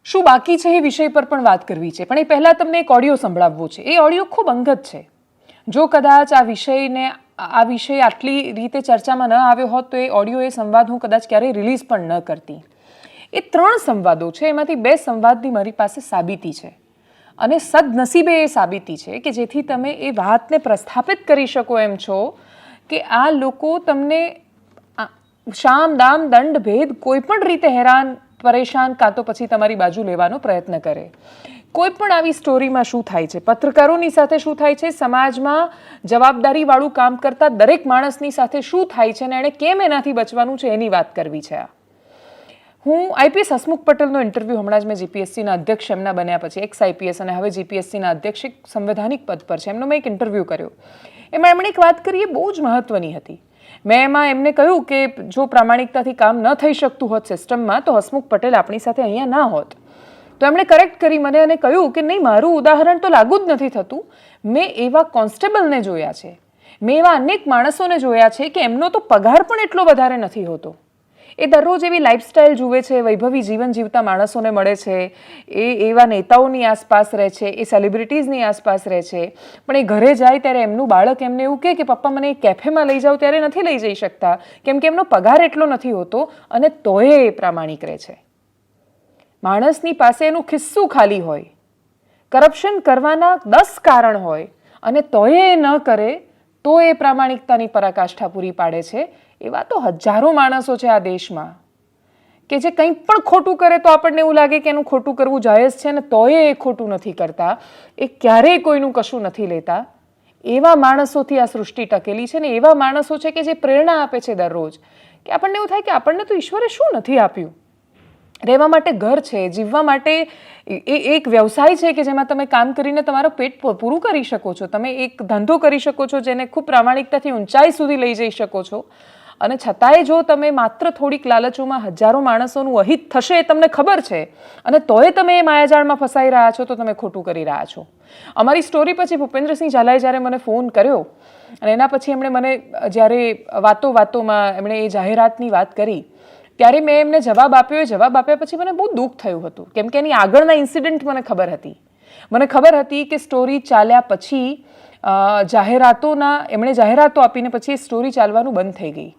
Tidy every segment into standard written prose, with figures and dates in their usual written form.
શું બાકી છે એ વિષય પર પણ વાત કરવી છે, પણ એ પહેલાં તમને એક ઓડિયો સંભળાવવો છે. એ ઓડિયો ખૂબ અંગત છે. જો કદાચ આ વિષય આટલી રીતે ચર્ચામાં ન આવ્યો હોત તો એ ઓડિયો, એ સંવાદ હું કદાચ ક્યારેય રિલીઝ પણ ન કરતી. એ 3 સંવાદો છે, એમાંથી 2 સંવાદની મારી પાસે સાબિતી છે અને સદનસીબે એ સાબિતી છે કે જેથી તમે એ વાતને પ્રસ્થાપિત કરી શકો એમ છો કે આ લોકો તમને શામ દામ દંડ ભેદ કોઈ પણ રીતે હેરાન પરેશાન કાં તો પછી તમારી બાજુ લેવાનો પ્રયત્ન કરે. કોઈ પણ આવી સ્ટોરીમાં શું થાય છે, પત્રકારોની સાથે શું થાય છે, સમાજમાં જવાબદારીવાળું કામ કરતા દરેક માણસની સાથે શું થાય છે અને એણે કેમ એનાથી બચવાનું છે એની વાત કરવી છે. હું આઈપીએસ હસમુખ પટેલનો ઇન્ટરવ્યૂ હમણાં જ મેં જીપીએસસીના અધ્યક્ષ એમના બન્યા પછી, એક્સ આઈપીએસ અને હવે જીપીએસસીના અધ્યક્ષ, એક સંવૈધાનિક પદ પર છે, એમનો મેં એક ઇન્ટરવ્યૂ કર્યો. એમાં એમણે એક વાત કરી, એ બહુ જ મહત્વની હતી. મેં એમાં એમને કહ્યું કે જો પ્રામાણિકતાથી કામ ન થઈ શકતું હોત સિસ્ટમમાં તો હસમુખ પટેલ આપણી સાથે અહીંયા ના હોત. તો એમણે કરેક્ટ કરી મને અને કહ્યું કે નહીં, મારું ઉદાહરણ તો લાગુ જ નથી થતું. મેં એવા કોન્સ્ટેબલને જોયા છે, મેં એવા અનેક માણસોને જોયા છે કે એમનો તો પગાર પણ એટલો વધારે નથી હોતો. એ દરરોજ એવી લાઈફસ્ટાઈલ જુએ છે, વૈભવી જીવન જીવતા માણસોને મળે છે, એ એવા નેતાઓની આસપાસ રહે છે, એ સેલિબ્રિટીઝની આસપાસ રહે છે, પણ એ ઘરે જાય ત્યારે એમનું બાળક એમને એવું કહે કે પપ્પા મને એ કેફેમાં લઈ જાઓ, ત્યારે નથી લઈ જઈ શકતા કેમ કે એમનો પગાર એટલો નથી હોતો અને તોય એ પ્રામાણિક રહે છે. માણસની પાસે એનું ખિસ્સું ખાલી હોય, કરપ્શન કરવાના 10 કારણ હોય અને તોય એ ન કરે તો એ પ્રામાણિકતાની પરાકાષ્ઠા પૂરી પાડે છે. એવા તો હજારો માણસો છે આ દેશમાં કે જે કંઈ પણ ખોટું કરે તો આપણને એવું લાગે કે એનું ખોટું કરવું જાયઝ છે અને તોય એ ખોટું નથી કરતા, એ ક્યારેય કોઈનું કશું નથી લેતા. એવા માણસોથી આ સૃષ્ટિ ટકેલી છે ને એવા માણસો છે કે જે પ્રેરણા આપે છે દરરોજ, કે આપણને એવું થાય કે આપણને તો ઈશ્વરે શું નથી આપ્યું. રહેવા માટે ઘર છે, જીવવા માટે એક વ્યવસાય છે કે જેમાં તમે કામ કરીને તમારું પેટ પૂરું કરી શકો છો, તમે એક ધંધો કરી શકો છો જેને ખૂબ પ્રામાણિકતાથી ઊંચાઈ સુધી લઈ જઈ શકો છો. અને છતાંય જો તમે માત્ર થોડીક લાલચોમાં હજારો માણસોનું અહિત થશે એ તમને ખબર છે અને તોય તમે એ માયાજાળમાં ફસાઈ રહ્યા છો તો તમે ખોટું કરી રહ્યા છો. અમારી સ્ટોરી પછી ભૂપેન્દ્રસિંહ ઝાલાએ જ્યારે મને ફોન કર્યો અને એના પછી એમણે મને જ્યારે વાતોમાં એમણે એ જાહેરાતની વાત કરી ત્યારે મેં એમને જવાબ આપ્યો. એ જવાબ આપ્યા પછી મને બહુ દુઃખ થયું હતું કેમ કે એની આગળના ઇન્સિડન્ટ મને ખબર હતી. મને ખબર હતી કે સ્ટોરી ચાલ્યા પછી એમણે જાહેરાતો આપીને પછી એ સ્ટોરી ચાલવાનું બંધ થઈ ગઈ.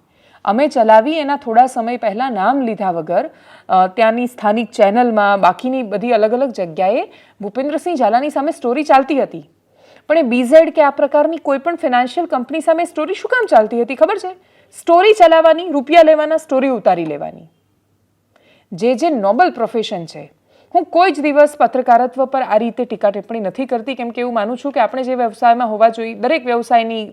અમે ચલાવી એના થોડા સમય પહેલાં નામ લીધા વગર ત્યાંની સ્થાનિક ચેનલમાં, બાકીની બધી અલગ અલગ જગ્યાએ ભૂપેન્દ્રસિંહ ઝાલાની સામે સ્ટોરી ચાલતી હતી. પણ એ બીઝેડ કે આ પ્રકારની કોઈ પણ ફિનાન્શિયલ કંપની સામે સ્ટોરી શું કામ ચાલતી હતી ખબર છે? સ્ટોરી ચલાવવાની, રૂપિયા લેવાના, સ્ટોરી ઉતારી લેવાની, જે નોબલ પ્રોફેશન છે. હું કોઈ જ દિવસ પત્રકારત્વ પર આ રીતે ટીકા ટિપ્પણી નથી કરતી કેમ કે એવું માનું છું કે આપણે જે વ્યવસાયમાં હોવા જોઈએ, દરેક વ્યવસાયની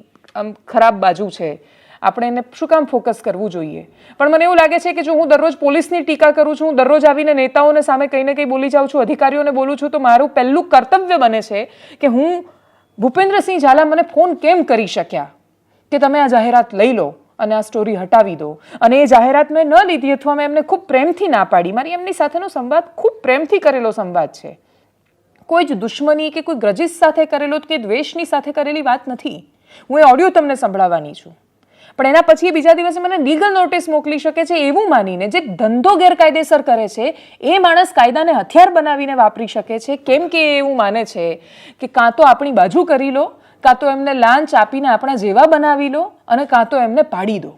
ખરાબ બાજુ છે, આપણે એને શું કામ ફોકસ કરવું જોઈએ. પણ મને એવું લાગે છે કે જો હું દરરોજ પોલીસની ટીકા કરું છું, દરરોજ આવીને નેતાઓને સામે કંઈ ને કંઈ બોલી જાઉં છું, અધિકારીઓને બોલું છું, તો મારું પહેલું કર્તવ્ય બને છે કે હું ભૂપેન્દ્રસિંહ ઝાલા મને ફોન કેમ કરી શક્યા કે તમે આ જાહેરાત લઈ લો અને આ સ્ટોરી હટાવી દો. અને એ જાહેરાત મેં ન લીધી અથવા મેં એમને ખૂબ પ્રેમથી ના પાડી. મારી એમની સાથેનો સંવાદ ખૂબ પ્રેમથી કરેલો સંવાદ છે, કોઈ જ દુશ્મની કે કોઈ ગ્રજીસ સાથે કરેલો કે દ્વેષની સાથે કરેલી વાત નથી. હું એ ઓડિયો તમને સંભળાવવાની છું. પણ એના પછી બીજા દિવસે મને લીગલ નોટિસ મોકલી શકે છે એવું માનીને જે ધંધો ગેરકાયદેસર કરે છે એ માણસ કાયદાને હથિયાર બનાવીને વાપરી શકે છે કેમ કે એ એવું માને છે કે કાં તો આપણી બાજુ કરી લો, કાં તો એમને લાંચ આપીને આપણા જેવા બનાવી લો અને કાં તો એમને પાડી દો.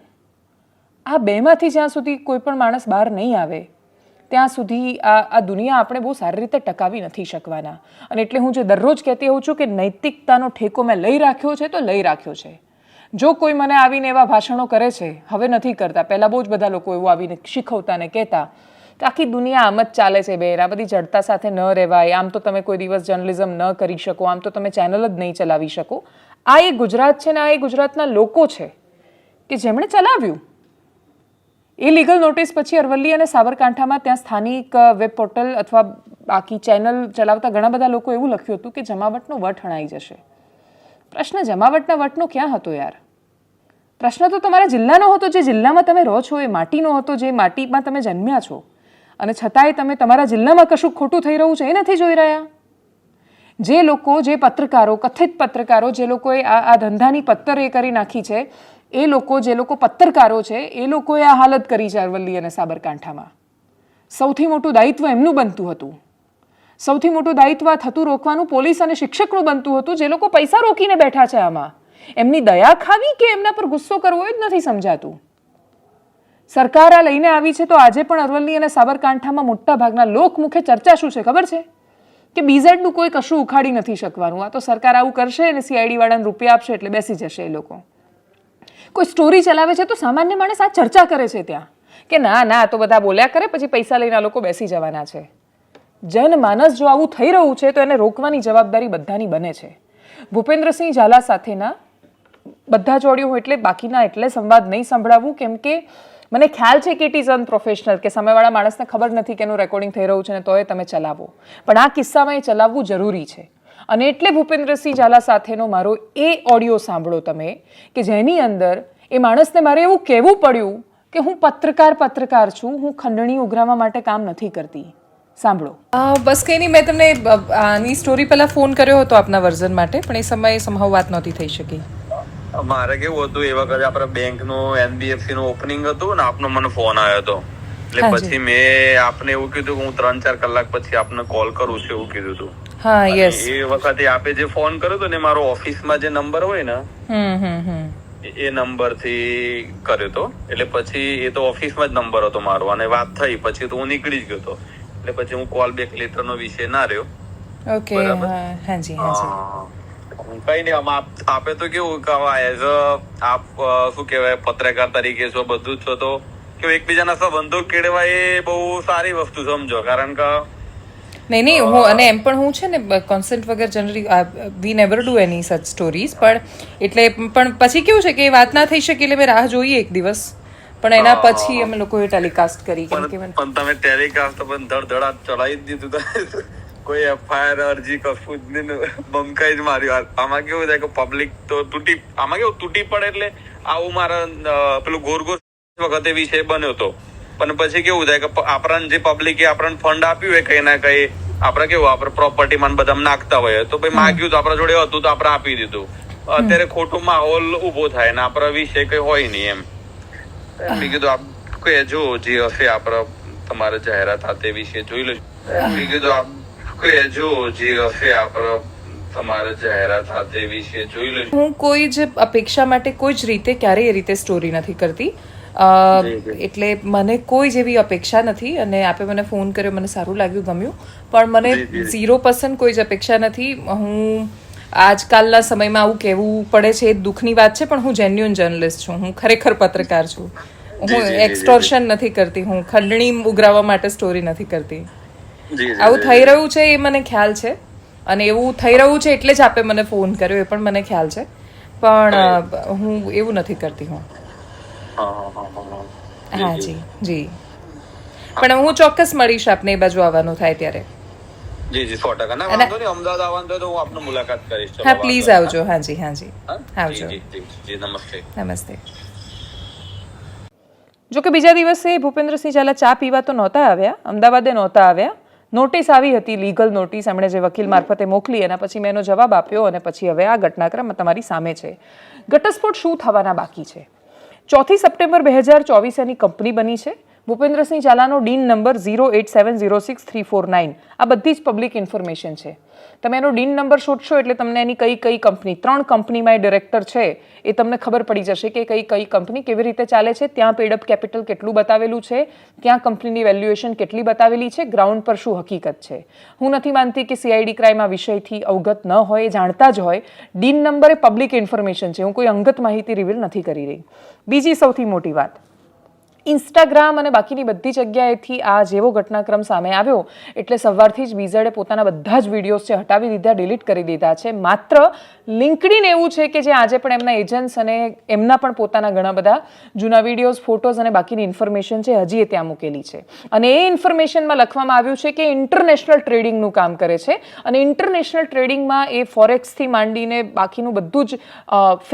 આ બેમાંથી જ્યાં સુધી કોઈ પણ માણસ બહાર નહીં આવે ત્યાં સુધી આ દુનિયા આપણે બહુ સારી રીતે ટકાવી નથી શકવાના. અને એટલે હું જે દરરોજ કહેતી હોઉં છું કે નૈતિકતાનો ઠેકો મેં લઈ રાખ્યો છે તો લઈ રાખ્યો છે. જો કોઈ મને આવીને એવા ભાષણો કરે છે, હવે નથી કરતા, પહેલાં બહુ જ બધા લોકો એવું આવીને શીખવતા ને કહેતા કે આખી દુનિયા આમ જ ચાલે છે બેન, આ બધી જડતા સાથે ન રહેવાય, આમ તો તમે કોઈ દિવસ જર્નલિઝમ ન કરી શકો, આમ તો તમે ચેનલ જ નહીં ચલાવી શકો. આ એ ગુજરાત છે ને આ એ ગુજરાતના લોકો છે કે જેમણે ચલાવ્યું. એ લીગલ નોટિસ પછી અરવલ્લી અને સાબરકાંઠામાં ત્યાં સ્થાનિક વેબ પોર્ટલ અથવા બાકી ચેનલ ચલાવતા ઘણા બધા લોકો એવું લખ્યું હતું કે જમાવટનો વટ હણાઈ જશે. પ્રશ્ન જમાવટના વટનો ક્યાં હતો યાર? પ્રશ્ન તો તમારા જિલ્લાનો હતો, જે જિલ્લામાં તમે રહો છો, એ માટીનો હતો, જે માટીમાં તમે જન્મ્યા છો. અને છતાંય તમે તમારા જિલ્લામાં કશું ખોટું થઈ રહ્યું છે એ નથી જોઈ રહ્યા. જે લોકો, જે પત્રકારો, કથિત પત્રકારો, જે લોકોએ આ ધંધાની પત્તર એ કરી નાખી છે, એ લોકો, જે લોકો પત્રકારો છે, એ લોકોએ આ હાલત કરી છે અરવલ્લી અને સાબરકાંઠામાં. સૌથી મોટું દાયિત્વ એમનું બનતું હતું સૌથી મોટું દાયિત્વ આ થતું રોકવાનું પોલીસ અને શિક્ષકનું બનતું હતું, જે લોકો પૈસા રોકીને બેઠા છે આમાં. એમની દયા ખાવી કે એમના પર ગુસ્સો કરવો એ જ નથી સમજાતું. સરકાર આ લઈને આવી છે તો આજે પણ અરવલ્લી અને સાબરકાંઠામાં મોટા ભાગના લોકમુખે ચર્ચા શું છે ખબર છે? કે બીઝેડનું કોઈ કશું ઉખાડી નથી શકવાનું. આ તો સરકાર આવું કરશે અને સીઆઈડી વાળાને રૂપિયા આપશે એટલે બેસી જશે એ લોકો. કોઈ સ્ટોરી ચલાવે છે તો સામાન્ય માણસ આ ચર્ચા કરે છે ત્યાં કે ના ના તો બધા બોલ્યા કરે, પછી પૈસા લઈને આ લોકો બેસી જવાના છે. જનમાનસ જો આવું થઈ રહ્યું છે તો એને રોકવાની જવાબદારી બધાની બને છે. ભૂપેન્દ્રસિંહ ઝાલા સાથેના બધા જ ઓડિયો એટલે બાકીના એટલે સંવાદ નહીં સંભળાવવું, કેમ કે મને ખ્યાલ છે કે ઇટ ઇઝ અનપ્રોફેશનલ, કે સામેવાળા માણસને ખબર નથી કે એનું રેકોર્ડિંગ થઈ રહ્યું છે ને તોય તમે ચલાવો. પણ આ કિસ્સામાં એ ચલાવવું જરૂરી છે. અને એટલે ભૂપેન્દ્રસિંહ ઝાલા સાથેનો મારો એ ઓડિયો સાંભળો તમે, કે જેની અંદર એ માણસને મારે એવું કહેવું પડ્યું કે હું પત્રકાર છું, હું ખંડણી ઉઘરાવવા માટે કામ નથી કરતી. સાંભળો. બસ કંઈ નહીં, મેં તમને આની સ્ટોરી પહેલા ફોન કર્યો હતો આપના વર્ઝન માટે, પણ એ સમયે સંભવ વાત નહોતી થઈ શકી. મારે કેવું હતું, એ વખતે આપડે બેંક નું એનબીએફસી નું ઓપનિંગ હતું ને આપનો મને ફોન આવ્યો હતો, એટલે પછી મેં આપને એવું કીધું કે હું 3-4 કલાક પછી આપને કોલ કરું છું એવું કીધું હતું. હા, યસ. એ વખતે આપે જે ફોન કર્યો હતો ને મારો ઓફિસમાં જે નંબર હોય ને એ નંબર થી કર્યો હતો, એટલે પછી એ તો ઓફિસમાં જ નંબર હતો મારો અને વાત થઈ પછી તો હું નીકળી જ ગયો હતો, એટલે પછી હું કોલ બેક લેટર નો વિષય ના રહ્યો. ઓકે, હાજી હાજી. કઈ નહીં, આપે તો કેવું કે એઝ આપ શું કહેવાય પત્રકાર તરીકે છો, બધું જ છો, તો કેવું એકબીજાના સંબંધો કેળવા એ બહુ સારી વસ્તુ સમજો. કારણ કે નહીં હું અને એમ પણ હું છે ને કોન્સેન્ટ વગર generally we never do any such stories, પણ એટલે પણ પછી કેવું છે કે એ વાત ના થઈ શકે એટલે મેં રાહ જોઈએ એક દિવસ, પણ એના પછી અમે લોકોએ ટેલિકાસ્ટ કરી. પણ તમે ટેલિકાસ્ટ પણ ધડધડા ચડાવી જ દીધું, કોઈ એફઆઈઆર અરજી કશું જ નહીં, બંકાઈ જ માર્યું. આમાં કેવું થાય કે પબ્લિક તો આમાં કેવું તૂટી પડે, એટલે આવું મારા પેલું ગોરગોર વખતે વિષય બન્યો હતો. પણ પછી કેવું થાય કે આપણને જે પબ્લિકે આપણને ફંડ આપ્યું હોય કઈ ના કઈ, આપણે કેવું આપણે પ્રોપર્ટી માં બધા નાખતા હોય તો ભાઈ માગ્યું તો આપણા જોડે હતું તો આપણે આપી દીધું. અત્યારે ખોટો માહોલ ઉભો થાય ને આપણા વિષય કઈ હોય નહીં એમ. મેં કીધું આપ કહેજો જે હશે આપણે તમારે જાહેરાત થતે વિશે જોઈ લેજો. મેં કીધું આપ કહેજો જે હશે આપણે તમારે જાહેરાત થતે વિશે જોઈ લેજો. હું કોઈ જ અપેક્ષા માટે કોઈ જ રીતે ક્યારેય એ રીતે સ્ટોરી નથી કરતી, એટલે મને કોઈ જેવી અપેક્ષા નથી. અને આપે મને ફોન કર્યો, મને સારું લાગ્યું, ગમ્યું, પણ મને 0% કોઈ જ અપેક્ષા નથી. હું આજકાલના સમયમાં આવું કહેવું પડે છે એ દુઃખની વાત છે, પણ હું જેન્યુઅન જર્નલિસ્ટ છું, હું ખરેખર પત્રકાર છું. હું એક્સટોર્શન નથી કરતી, હું ખંડણી ઉઘરાવવા માટે સ્ટોરી નથી કરતી. આવું થઈ રહ્યું છે એ મને ખ્યાલ છે, અને એવું થઈ રહ્યું છે એટલે જ આપે મને ફોન કર્યો એ પણ મને ખ્યાલ છે, પણ હું એવું નથી કરતી. હું હા જી, પણ હું ચોક્કસ મળીશ આપને એ બાજુ આવવાનું થાય ત્યારે. જી 100%. ના વાંધો નહીં, અમદાવાદ આવવાનું તો હું આપને મુલાકાત કરીશ. હા પ્લીઝ આવજો. હાજી આવજો. જી નમસ્તે. નમસ્તે. જો કે બીજા દિવસે ભૂપેન્દ્રસિંહ ઝાલા ચા પીવા તો નહોતા આવ્યા, અમદાવાદે નહોતા આવ્યા. નોટિસ આવી હતી, લીગલ નોટિસ એમણે જે વકીલ મારફતે મોકલી, એના પછી મેં એનો જવાબ આપ્યો અને પછી હવે આ ઘટનાક્રમ તમારી સામે છે. ઘટસ્ફોટ શું થવાના બાકી છે? 4 સપ્ટેમ્બર 2024 એની કંપની બની છે. ભૂપેન્દ્રસિંહ ઝાલાનો ડીન નંબર 087063349. આ બધી જ પબ્લિક ઇન્ફોર્મેશન છે. તમે એનો ડીન નંબર શોધશો એટલે તમને એની કઈ કંપની, 3 કંપનીમાં એ ડિરેક્ટર છે એ તમને ખબર પડી જશે કે કઈ કંપની કેવી રીતે ચાલે છે, ત્યાં પેડઅપ કેપિટલ કેટલું બતાવેલું છે, ત્યાં કંપનીની વેલ્યુએશન કેટલી બતાવેલી છે, ગ્રાઉન્ડ પર શું હકીકત છે. હું નથી માનતી કે સીઆઈડી ક્રાઇમ આ વિષયથી અવગત ન હોય, જાણતા જ હોય. ડીન નંબર એ પબ્લિક ઇન્ફોર્મેશન છે, હું કોઈ અંગત માહિતી રિવીલ નથી કરી રહી. બીજી સૌથી મોટી વાત, ઇન્સ્ટાગ્રામ અને બાકીની બધી જગ્યાએથી આ જેવો ઘટનાક્રમ સામે આવ્યો એટલે સવારથી જ બીઝેડે પોતાના બધા જ વિડીયોઝ છે હટાવી દીધા, ડિલીટ કરી દીધા છે. માત્ર લિંક્ડઇન એવું છે કે જે આજે પણ એમના એજન્ટ્સ અને એમના પણ પોતાના ઘણા બધા જૂના વિડીયોઝ, ફોટોઝ અને બાકીની ઇન્ફોર્મેશન છે હજી એ ત્યાં મૂકેલી છે. અને એ ઇન્ફોર્મેશનમાં લખવામાં આવ્યું છે કે ઇન્ટરનેશનલ ટ્રેડિંગનું કામ કરે છે, અને ઇન્ટરનેશનલ ટ્રેડિંગમાં એ ફોરેક્સથી માંડીને બાકીનું બધું જ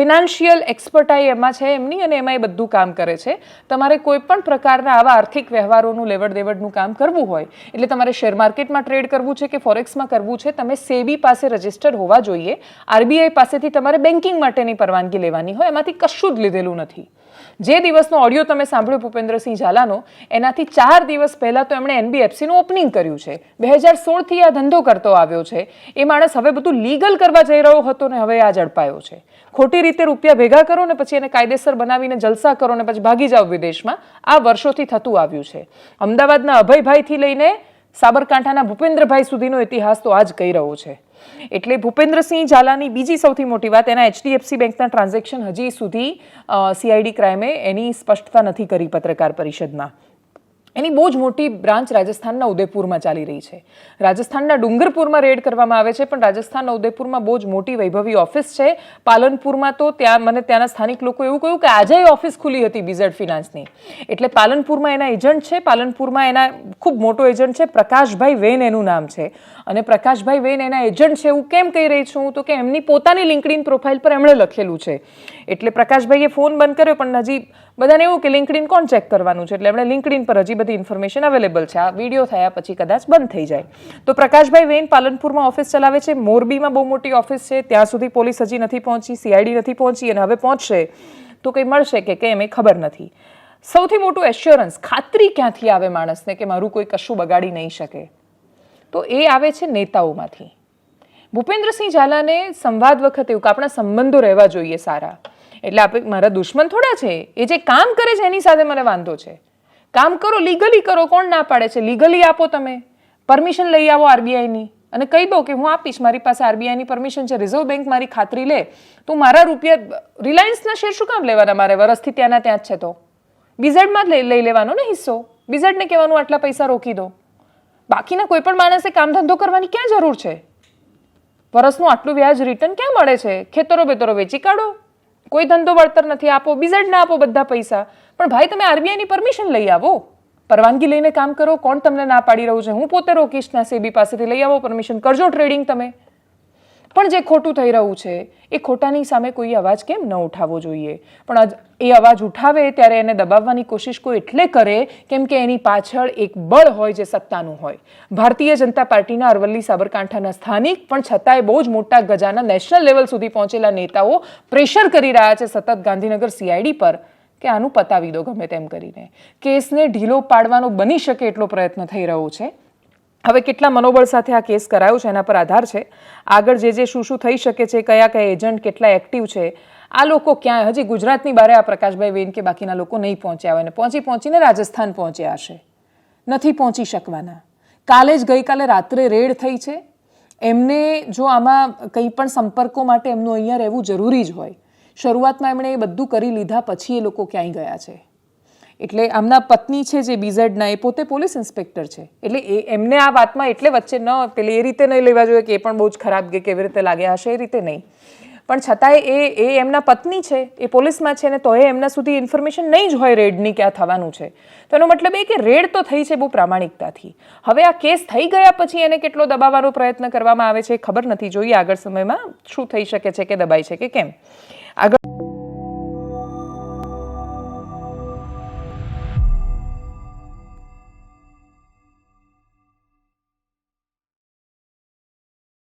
ફિનાન્શિયલ એક્સપર્ટાઈ એમાં છે એમની, અને એમાં એ બધું કામ કરે છે. તમારે કોઈ પણ પ્રકારના આવા આર્થિક વ્યવહારોનું લેવડ દેવડનું કામ કરવું હોય એટલે તમારે શેર માર્કેટમાં ટ્રેડ કરવું છે કે ફોરેક્સમાં કરવું છે, તમે સેબી પાસે રજિસ્ટર હોવા જોઈએ. આરબીઆઈ પાસેથી તમારે બેન્કિંગ માટેની પરવાનગી લેવાની હોય, એમાંથી કશું જ લીધેલું નથી. જે દિવસનો ઓડિયો તમે સાંભળ્યો ભૂપેન્દ્રસિંહ ઝાલાનો, એનાથી 4 દિવસ પહેલા તો એમણે NBFCનું ઓપનિંગ કર્યું છે. 2016થી આ ધંધો કરતો આવ્યો છે. એ માણસ હવે બધું લીગલ કરવા જઈ રહ્યો હતો ને હવે આ ઝડપાયો છે. ખોટી રીતે રૂપિયા ભેગા કરો ને પછી એને કાયદેસર બનાવીને જલસા કરો ને પછી ભાગી જાઓ વિદેશમાં. આ વર્ષોથી થતું આવ્યું છે. અમદાવાદના અભયભાઈથી લઈને સાબરકાંઠાના ભૂપેન્દ્રભાઈ સુધીનો ઇતિહાસ તો આ જ કહી રહ્યો છે. એટલે ભૂપેન્દ્રસિંહ ઝાલાની બીજી સૌથી મોટી વાત, એના HDFC બેંકના ટ્રાન્ઝેક્શન હજી સુધી CID ક્રાઇમે એની સ્પષ્ટતા નથી કરી પત્રકાર પરિષદમાં. એની બહુ જ મોટી બ્રાન્ચ રાજસ્થાનના ઉદયપુરમાં ચાલી રહી છે. રાજસ્થાનના ડુંગરપુરમાં રેડ કરવામાં આવે છે, પણ રાજસ્થાનના ઉદયપુરમાં બહુ જ મોટી વૈભવી ઓફિસ છે. પાલનપુરમાં તો ત્યાં મને ત્યાંના સ્થાનિક લોકો એવું કહ્યું કે આજે ઓફિસ ખુલી હતી BZ ફિનાન્સની. એટલે પાલનપુરમાં એના એજન્ટ છે. પાલનપુરમાં એના ખૂબ મોટો એજન્ટ છે, પ્રકાશભાઈ વેન એનું નામ છે. અને પ્રકાશભાઈ વેન એના એજન્ટ છે એવું કેમ કહી રહી છું તો કે એમની પોતાની લિંક્ડઇન પ્રોફાઇલ પર એમણે લખેલું છે. એટલે પ્રકાશભાઈએ ફોન બંધ કર્યો, પણ હજી બધાને એવું કે લિંક્ડઇન કોણ ચેક કરવાનું છે, એટલે એમણે લિંક્ડઇન પર હજી બધી ઇન્ફોર્મેશન અવેલેબલ છે. આ વિડીયો થયા પછી કદાચ બંધ થઈ જાય. તો પ્રકાશભાઈ વેન પાલનપુરમાં ઓફિસ ચલાવે છે. મોરબીમાં બહુ મોટી ઓફિસ છે, ત્યાં સુધી પોલીસ હજી નથી પહોંચી, CID નથી પહોંચી, અને હવે પહોંચશે તો કંઈ મળશે કે કેમ એ ખબર નથી. સૌથી મોટું એશ્યોરન્સ, ખાતરી ક્યાંથી આવે માણસને કે મારું કોઈ કશું બગાડી નહીં શકે, તો એ આવે છે નેતાઓમાંથી. ભૂપેન્દ્રસિંહ ઝાલાને સંવાદ વખતે એવું કે આપણા સંબંધો રહેવા જોઈએ સારા. એટલે આપણે મારા દુશ્મન થોડા છે, એ જે કામ કરે છે એની સાથે મને વાંધો છે. કામ કરો, લીગલી કરો, કોણ ના પાડે છે? લીગલી આપો, તમે પરમિશન લઈ આવો RBIની અને કહી દો કે હું આપીશ, મારી પાસે RBIની પરમિશન છે. રિઝર્વ બેંક મારી ખાતરી લે, તો મારા રૂપિયા રિલાયન્સના શેર શું કામ લેવાના મારે? વરસથી ત્યાંના ત્યાં જ છે તો BZમાં જ લઈ લેવાનો ને હિસ્સો. BZને કહેવાનું આટલા પૈસા રોકી દો. બાકીના કોઈ પણ માણસે કામ ધંધો કરવાની ક્યાં જરૂર છે? વર્ષનું આટલું વ્યાજ રિટર્ન ક્યાં મળે છે? ખેતરો બેતરો વેચી કાઢો, કોઈ ધંધો વળતર નથી, આપો BZને આપો બધા પૈસા. પણ ભાઈ તમે RBIની પરમિશન લઈ આવો, પરવાનગી લઈને કામ કરો. કોણ તમને ના પાડી રહ્યું છે? હું પોતે રોકીશ ને, SEBI પાસેથી લઈ આવો પરમિશન, કરજો ટ્રેડિંગ તમે. પણ જે ખોટું થઈ રહ્યું છે એ ખોટાની સામે કોઈ અવાજ કેમ ન ઉઠાવવો જોઈએ? પણ એ અવાજ ઉઠાવે ત્યારે એને દબાવવાની કોશિશ કોઈ એટલે કરે કેમ કે એની પાછળ એક બળ હોય જે સત્તાનું હોય. ભારતીય જનતા પાર્ટીના અરવલ્લી સાબરકાંઠાના સ્થાનિક પણ છતાંય બહુ જ મોટા ગજાના નેશનલ લેવલ સુધી પહોંચેલા નેતાઓ પ્રેશર કરી રહ્યા છે સતત ગાંધીનગર CID પર કે આનું પતાવી દો ગમે તેમ કરીને. કેસને ઢીલો પાડવાનો બની શકે એટલો પ્રયત્ન થઈ રહ્યો છે. હવે કેટલા મનોબળ સાથે આ કેસ કરાયો છે એના પર આધાર છે. આગળ જે શું થઈ શકે છે, કયા એજન્ટ કેટલા એક્ટિવ છે, આ લોકો ક્યાં, હજી ગુજરાતની બારે આ પ્રકાશભાઈ વેન કે બાકીના લોકો નહીં પહોંચ્યા હોય ને પહોંચીને રાજસ્થાન પહોંચ્યા હશે, નથી પહોંચી શકવાના. ગઈકાલે રાત્રે રેડ થઈ છે. એમને જો આમાં કંઈ પણ સંપર્કો માટે એમનું અહીંયા રહેવું જરૂરી જ હોય, શરૂઆતમાં એમણે એ બધું કરી લીધા પછી એ લોકો ક્યાંય ગયા છે. એટલે આમના પત્ની છે જે BZના, એ પોતે પોલીસ ઇન્સ્પેક્ટર છે. એટલે એમને આ વાતમાં એટલે વચ્ચે ન પેલી એ રીતે નહીં લેવા જોઈએ કે એ પણ બહુ જ ખરાબ કે કેવી રીતે લાગ્યા હશે, એ રીતે નહીં. પણ છતાંય એ એમના પત્ની છે, એ પોલીસમાં છે ને તો એમના સુધી ઇન્ફોર્મેશન નહીં જ હોય રેડની કે આ થવાનું છે. તો એનો મતલબ એ કે રેડ તો થઈ છે બહુ પ્રામાણિકતાથી. હવે આ કેસ થઈ ગયા પછી એને કેટલો દબાવવાનો પ્રયત્ન કરવામાં આવે છે ખબર નથી. જોઈએ આગળ સમયમાં શું થઈ શકે છે, કે દબાય છે કે કેમ. આગળ